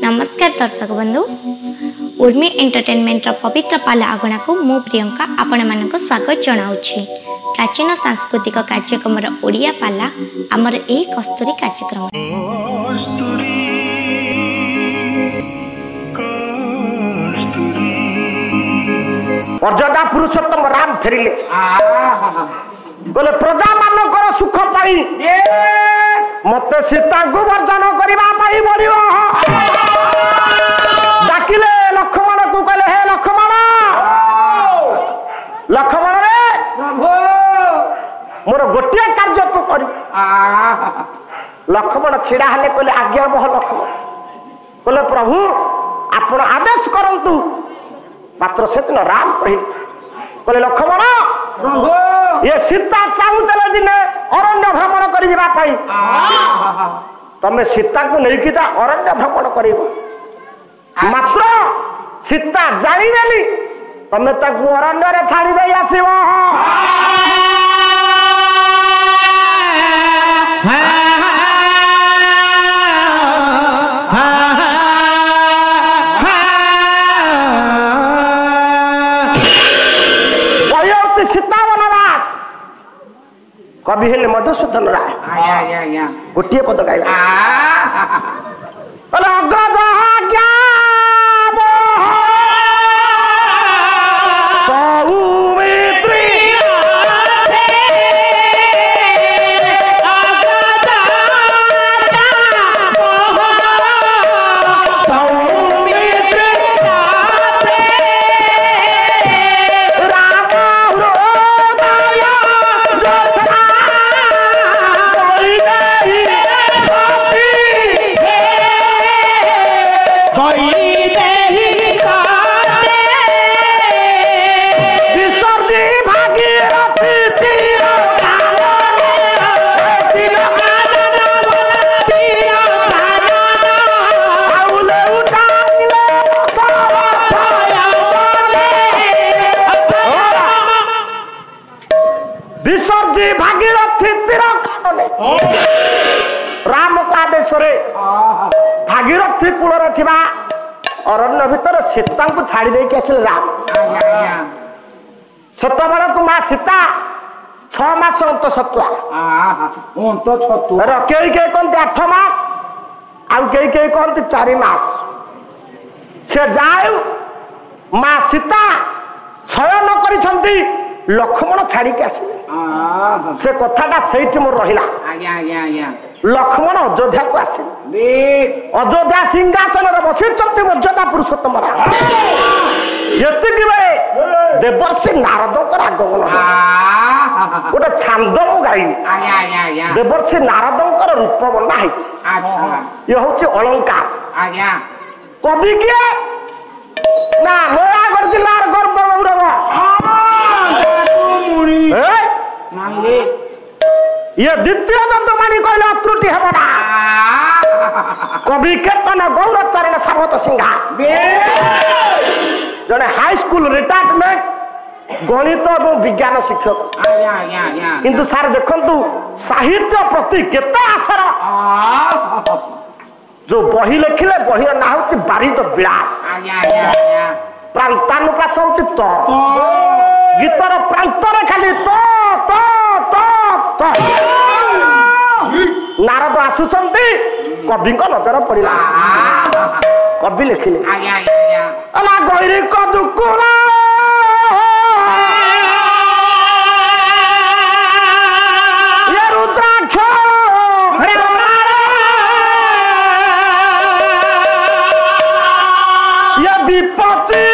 नमस्कार दर्शक बंधु उर्मी एंटरटेनमेंट पवित्र पाला आगणा को मु प्रियंका आपण मानक स्वागत जनाऊँगी। प्राचीन सांस्कृतिक कार्यक्रम ओडिया पाला आमर ए कस्तूरी कार्यक्रम मर्यादा पुरुषोत्तम राम फेरिले बोले प्रजा मानकर सुख पाई मत सीता को वर्जन करने पड़ो। डाकिले लक्ष्मण को कहले हे लक्ष्मण लक्ष्मण रे प्रभु मोर गोटे कार्य तू कर। लक्ष्मण छिड़ा हेले कहले आज्ञा बह लक्ष्मण कहले प्रभु आपण आदेश करंतु। मात्र से दिन राम कहले लक्ष्मण प्रभु ये सीता चाहूले दिने अरण्य भ्रमण कर तमें सीता को लेकिन जा अरण्य भ्रमण कर। मात्र सीता जानी तमें अरण्य छाड़ी दे आसव। सीता वनवास कवि हेले मधुसूदन राय गोटे पद गाइबा अग्रज आज्ञा सौमित्री विसर्जी भागीरथी तीर राम का आदेश भागीरथी कूल अरण्य भितर सीता को छाड़ी देके आसिले राम। सत बेल को माँ सीता 6 मास अंत सतुआ कई कहते 8 मास आउ कई कहते 4 मास से जाऊ माँ सीता शयन करिछंती लक्ष्मण छाड़ी के आसिले से कथाटा से मोर रहा। लक्ष्मण अयोध्या को आसिले अयोध्या सिंहासन बसी मर्यादा पुरुषोत्तम राम। ये देवर्षि नारद आगमन गोटे छांद गाई देवर्षि नारद रूप बना ये हूँ अलंकार। कवि किए ना नयागढ़ जिलार गर्व गौरव ये द्वितीय दंतमाणी कहले अत्रुटि हेबना कवि केतन गौर चरण सामत सिंहा जने हाई स्कूल रिटायरमेंट गणित और विज्ञान शिक्षक किंतु सार देखंतु साहित्य प्रति केते आसर जो बही लिखिले बही ना होची बारिद विलास प्रांतानुप्रास होची तो गीतर प्रांतर खाली तो तो तो तो नारद आसुचंती कवि नजर पड़ा कवि लिखिले अला गैरी कदुकुला ये रुद्राक्ष ये विपत्ति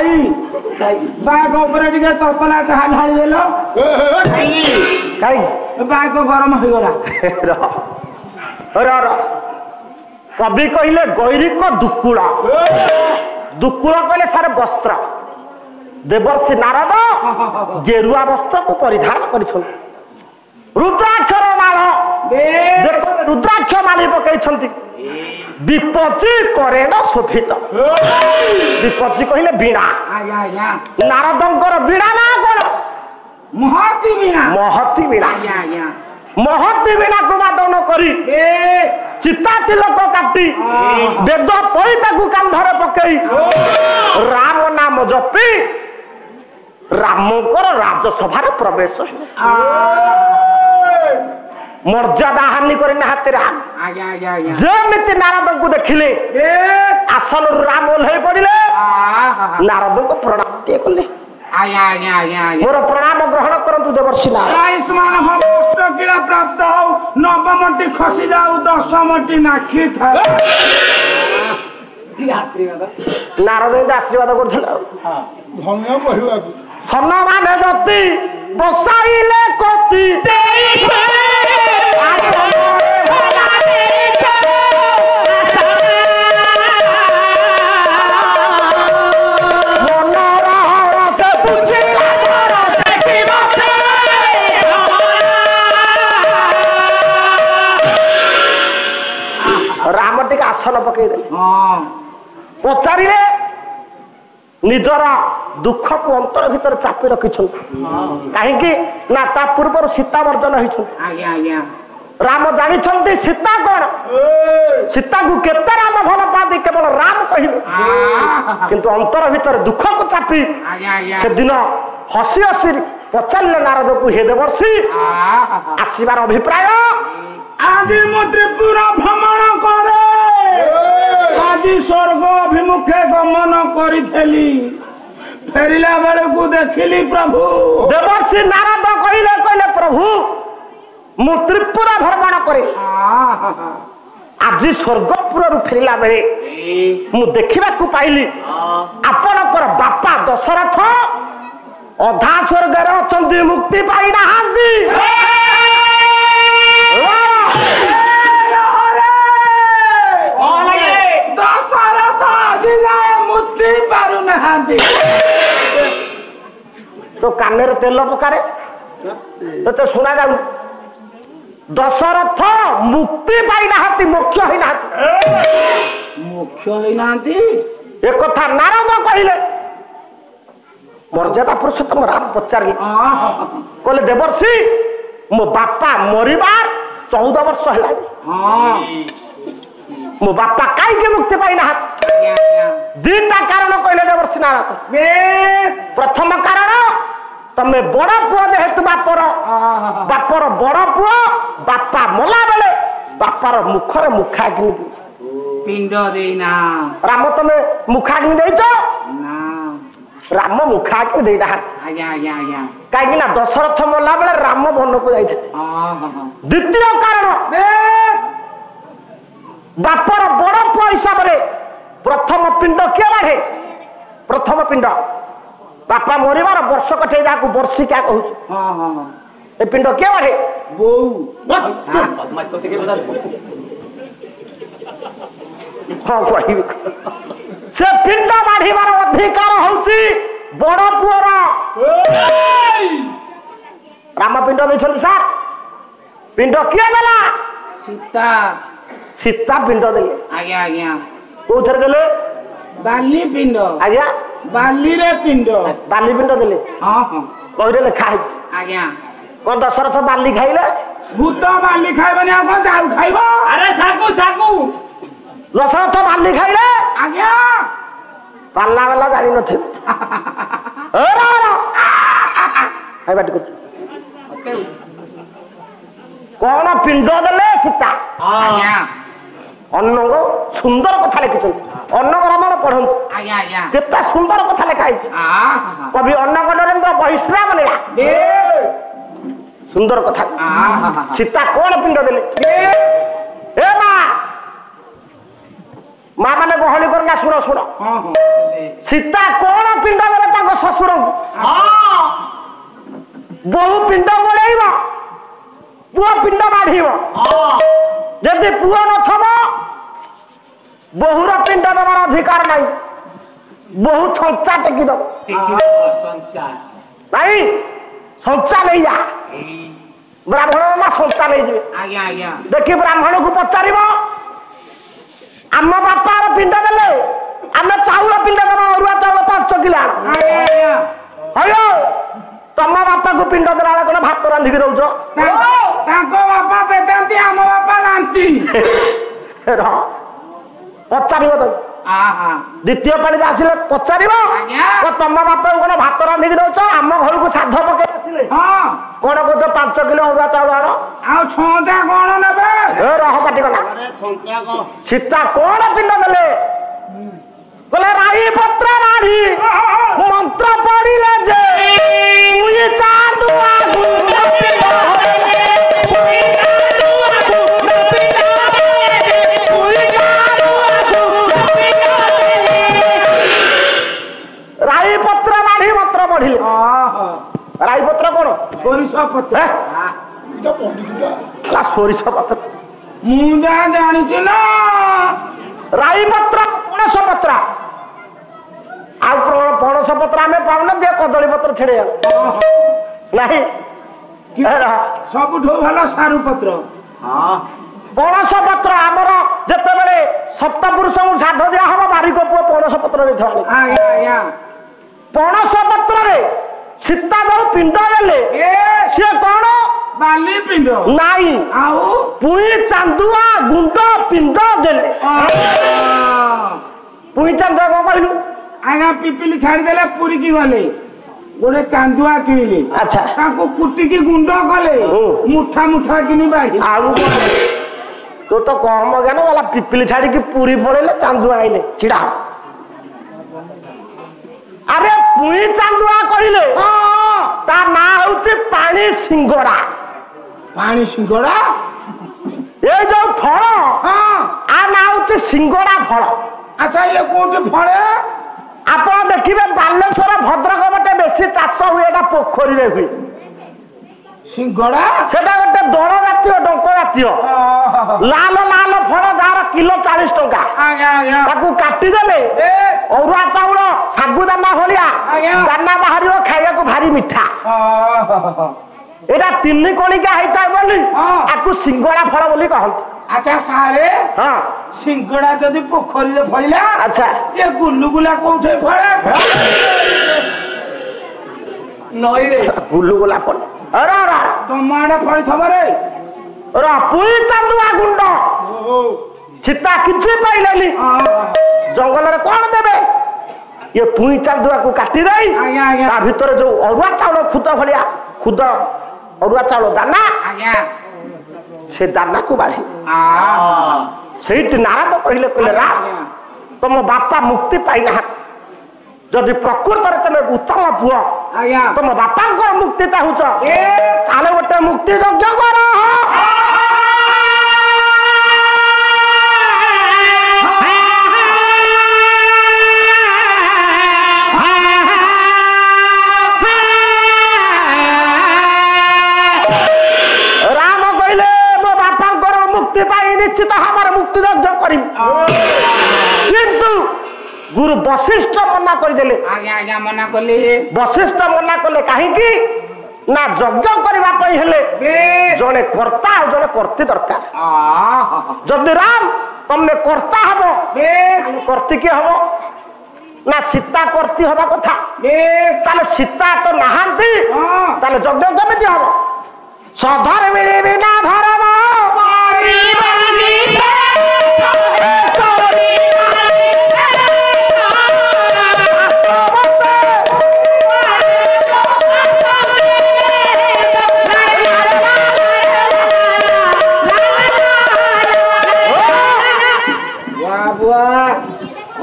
भाई बाग ऊपर टिके तपला चाहा ढाली देलो कहीं बाग गरम हो गला कवि कहले गैरिक दुकुड़ा दुकुड़ा कहले सारे वस्त्र देवर्षि नारद गेरुआ वस्त्र को परिधान कर रुद्राक्षर माल रुद्राक्ष माली पकई विपची करेण शोभित विपची कहले बीणा नारदंकर बीणा ना कौन महती बीणा महती बीणा महती बीणा को वादन करी चिता तिलक काटी वेद पईता को कांधरे पकई राम नाम जपी रामकर राजसभा प्रवेश मर्यादा हानि कर हाथी राम जमिति नारद को देखिले आसन राम ओह्लई पड़े नारद को प्रणाम कले मोर प्रणाम ग्रहण करंतु देवर्षि नारद प्राप्त हो नवमटी खसी जाऊ दशमटी नाखी था नारद आशीर्वाद कर सम्मान जति बसाइले कति राम टिके आसन पकईदे पचारे निजर दुख को अंतर भीतर चापी रखी कहीं ना ता पूर्व सीता वर्जन होती राम जानी सीता कौन सीता को केते राम भल पाती केवल राम कहे किंतु अंतर भीतर दुख को चापी से दिन हसी हसी पचारे नारद को हे देवर्षि आसबार अभिप्राय आज मु त्रिपुरा भ्रमण करे आज स्वर्ग अभिमुखे गमन करी फेरिला बेले को देखिली प्रभु देवर्षि नारद कहले कहले प्रभु मु त्रिपुरा भ्रमण करे आज स्वर्गपुर फेरिला बेले मु देखिबा को पाइली आपनकर बापा दशरथ अधा स्वर्ग रे अछंती मुक्ति पाई नाहांती तो कानेर तेल पकारे तो सुना जाऊ दशरथ मुक्ति पाई नाहांती मोक्ष होई नाहांती एक कथा नारद कहले मर्यादा पुरुषोत्तम राम पचारे कहले देवर्षि मो बापा मरिबार 14 वर्ष है मो बापा कहीं मुक्ति पाई ना दीटा कारण कहले देवर्षि नारद प्रथम कारण तमे बड़ पुओ जेहेतु बापर बड़ पुओ बापा मला बेले बापार मुखर मुखाग्नि पिंड देना राम तमे मुखाग्नि देइछ राम मुखाग्नि देइना कहीं ना दशरथ मला बेले राम वन को जाइथे द्वितीय कारण बापर बड़ पुओ हिसाब रे प्रथम पिंड किए बाढ़े प्रथम पिंड बापा मरिबार वर्ष कटे जाकू वर्षिका कहूँ ए पिंड किए बाढ़े हाँ कह से पिंड बाढ़िबार अधिकार होउची बड़ पुओर राम पिंड देछन सर पिंड किए देला सीता सीता पिंड देले आज्ञा आज्ञा कोथर देले बाली पिंड आज्ञा बाली रे पिंड बाली पिंड देले हां हां कहिरे लेखा है आज्ञा कोन दशरथ बाली खाइले भूत बाली खाइबनी आ कोन जाऊ खाइबो अरे साकू साकू दशरथ बाली खाइले आज्ञा पाला वाला जानि नथे अरे अरे आई बात को कौन पिंड देले सीता आज्ञा अन्नग सुंदर कथा लिखिछन अन्नग रामायण पढ़ंतु आज्ञा आज्ञा केता सुंदर कथा लिखा है कवि अन्नग नरेंद्र बहिष्राम लीला सुंदर कथा सीता कौन पिंड देले ए मां ମା ମାନେ ଗହଳି କରନା ଶୁଣ ଶୁଣ ସୀତା କଣ ପିଣ୍ଡ ଦେଲେ ତାଙ୍କ ଶ୍ୱଶୁରଙ୍କୁ ବୋହୁ ପିଣ୍ଡ ଗୋଳେଇବ ପୁଅ ପିଣ୍ଡ ବାଢିବ ଯଦି ପୁଅ ନଥିବ ବୋହୁର ପିଣ୍ଡ ଦେବାର ଅଧିକାର ନାହିଁ ବୋହୁ ଛଞ୍ଚା ଟେକି ଦବ ନାଇଁ ସଞ୍ଚା ନେଇଯା ବ୍ରାହ୍ମଣ ନା ସଞ୍ଚା ନେଇଯିବେ ଦେଖି ବ୍ରାହ୍ମଣକୁ ପଚାରିବ ଆମ ବାପାର ପିଣ୍ଡ ଦେଲେ ଆମେ ଚାଉଳ ପିଣ୍ଡ ଦେବା ଅରୁଆ ଚାଉଳ 5 କିଲୋ ହୟ ତମ ବାପାକୁ ପିଣ୍ଡ ଦେଲା ବେଳେ କଣ ଭାତ ରାନ୍ଧିକି ଦଉଛ ତାଙ୍କ ବାପା ବେଦାନ୍ତି ଆମ ବାପା ରାନ୍ତି ପଚାରିବ ତ ଦ୍ୱିତୀୟ ପାଳିରେ ଆସିଲେ ପଚାରିବ ତମ ବାପାକୁ କଣ ଭାତ ରାନ୍ଧିକି ଦଉଛ ଆମ ଘରକୁ ସାଧ ପକେଇ ଆସିଲେ କଣ କହୁଛ 5 କିଲୋ ଅରୁଆ ଚାଉଳ ଆଣ ଆଉ ଛଅଟା କଣ ନେବେ ରହ ପାଟି କଲା ସୀତା କଣ ପିଣ୍ଡ ଦେଲେ କହିଲେ ରାଇ ପତ୍ର ବାଢି ମନ୍ତ୍ର ପଢିଲେ ଯେ ରାଇ ପତ୍ର ବାଢି ମନ୍ତ୍ର ପଢିଲେ ରାଇ ପତ୍ର କଣ ସୋରିଷ ପତ୍ର ସୋରିଷ ପତ୍ର ମୁଁ ଯାହା ଜାଣିଛି ନା ରାଇ ପତ୍ର ପଣସ ପତ୍ର ଆଉ ପଣସ ପତ୍ର ଆମେ ପାଉନା ଦିଅ କଦଳୀ ପତ୍ର ଛିଡେଇ ନାହିଁ ସବୁଠୁ ଭଲ ସାରୁ ପତ୍ର ପଣସ ପତ୍ର ଆମର ଯେତେବେଳେ ସପ୍ତପୁରୁଷଙ୍କୁ ଶ୍ରାଦ୍ଧ ଦିଆ ହବ ବାରିକ ପୁଅ ପଣସ ପତ୍ର ଦେଇଥିବ ପଣସ ପତ୍ରରେ ସୀତା ଯୋଉ ପିଣ୍ଡ ଦେଲେ ସିଏ କଣ ବାଲି ପିଣ୍ଡ ନାଇଁ ଆଉ ପୁଣି ଚାନ୍ଦୁଆ ଗୁଣ୍ଡ ପିଣ୍ଡ ଦେଲେ ପୁଣି ଚାନ୍ଦୁଆ କଣ କହିଲୁ ଆଜ୍ଞା ପିପିଲି ଛାଡିଦେଲେ ପୁରୀକି ଗଲେ ଗୋଟେ ଚାନ୍ଦୁଆ କିଣିଲେ ଆଚ୍ଛା ତାକୁ କୁଟିକି ଗୁଣ୍ଡ କଲେ ମୁଠା ମୁଠା କିଣି ବାଢି ଆଉ ତୁ ତ କମ ଜ୍ଞାନ ବାଲା ପିପିଲି ଛାଡିକି ପୁରୀ ପଳେଇଲେ ଚାନ୍ଦୁଆ ଆଇଲେ ଛିଡା ଆରେ ପୁଣି ଚାନ୍ଦୁଆ କହିଲେ ତା ନାଁ ହଉଛି ପାଣି ସିଙ୍ଗଡା ପାଣି ସିଙ୍ଗଡା এই যে ফল আর না হচ্ছে সিঙ্গড়া ফল আচ্ছা ইয়ে কোটি ফলে আপনার দেখবে বালেশ্বর ভদ্রক পটে বেশি চাষ হুয়ে এটা পোখরীরে হুয়ে সিঙ্গড়া সেটা গোটে দড় জাতীয় ডঙ্ক জাতীয় লাল লাল ফল যার কিলো 40 টঙ্কা তাকে কাটিদেলে অরুয়া চাউল সাগু দানা ভলিয়া দানা বাহারিব খাইବାକୁ ভারি মিঠা এটা 3 কণিকা হইতায় বলি আকু সিঙ্গড়া ফল বলি কহନ୍ତି আচ্ছা সারে হ্যাঁ সিঙ্গড়া যদি পোখরীরে ফলিলা আচ্ছা এ গুল্লুগুলা কোঠে ফলে নই রে গুল্লুগুলা ফলে আরে আরে তোমাড়া ফলি থবরে রা পুই চান্দুয়া গুন্ড সীতা কিছু পাইলেনি জঙ্গলরে কোন দেবে ये पुई चांदुआ को काटी दई ता भीतर जो अरुआ चाउल खुद भलिया खुद अरुआ चाउल दाना से दाना को बाढ़ी सेठ नारद कहले कहले रा तुम बापा मुक्ति पाइना जदि प्रकृत रे तमे उत्तम पुओ तुम बापांकर मुक्ति चाहुच ताले गोटे मुक्ति यज्ञ करो निश्चित हमारे मुक्ति यज्ञ करी किंतु गुरु वशिष्ठ मना करदेले आज्ञा मना कले वशिष्ठ मना कले काहे की ना यज्ञ करबा पई हेले जने कर्ता और जने कर्ती दरकार जदि राम तमे कर्ता हबो कर्ती के हबो ना सीता कर्ती हबा कथा ताले सीता तो नहांती ताले यज्ञ केमिति हबो सधर मिली बिना धर्म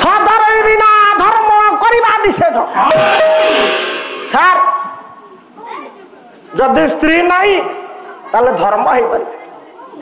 सदर बिना धर्म करवा निषेध सर जदि स्त्री नहीं ताले धर्म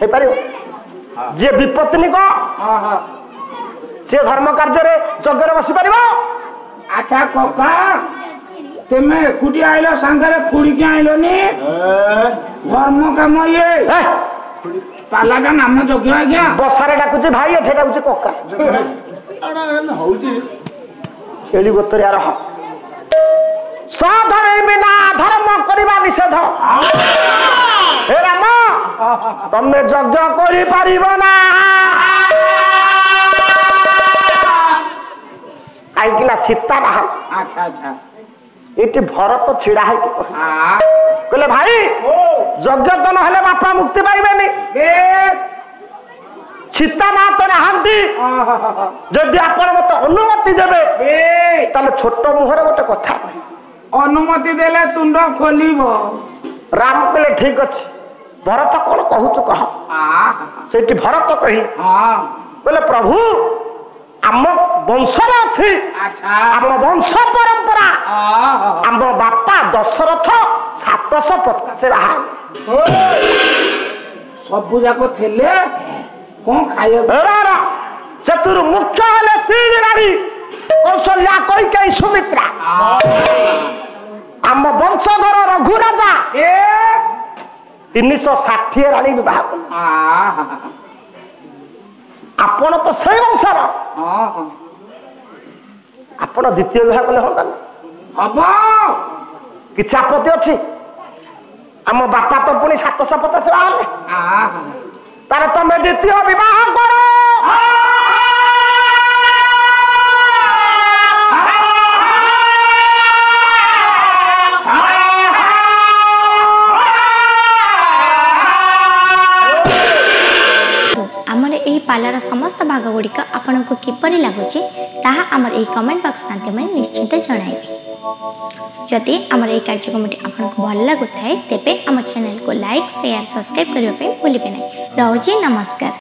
हे पारे जे विपत्नी को से धर्म कार्य यज्ञ बसी पार। अच्छा कका तुम एकुटी आइल सांगे खुड़ी के आइलनी धर्म काम ये पालाटा नाम यज्ञ आज्ञा बसारे डाकुची भाई एठे डाकुची कक्का छेली गोतरिया रह साधन बिना धर्म करवा निषेध। हे राम तमे यज्ञ करि पारिबो ना कहीं ना सीता ना। अच्छा अच्छा ये भरत छिड़ा है कि कहले भाई यज्ञ तो ना बापा मुक्ति पाइबेनी सीता माँ तो नहांती जदि आपण मत अनुमति देबे ताले छोट मुहर गोटे कथा अनुमति देले तुंड खोलिब। राम कहले ठीक अच्छे भरत कौन कहूचु कह से भरत कही कहले प्रभु आम वंशर अच्छी आम वंश परंपरा आम बापा दशरथ 750 बाहा सबू जाक थे कौन खाइए चतुर मुख्य हेले 3 रानी कौशल्या कैकेयी सुमित्रा आम वंशधर रघु राजा 360 रानी विवाह कले। आपण तो सही वंशर आपण द्वितीय विवाह कले हम किसी आपत्ति अच्छी आम बापा तो पुणी 750 बाहर तारे तमें द्वितीय विवाह करो। पालार समस्त भाग गुड़िक आपण को किपरि लागुची ताहा आमर ए कमेंट बॉक्स माध्यम निश्चित जणाइबे। जदि आमर ए कार्यक्रमटी आपण को भल लागुथाय तेबे आम चैनल को लाइक शेयर सब्सक्राइब करबा पे भूलिबे नै। रहूची नमस्कार।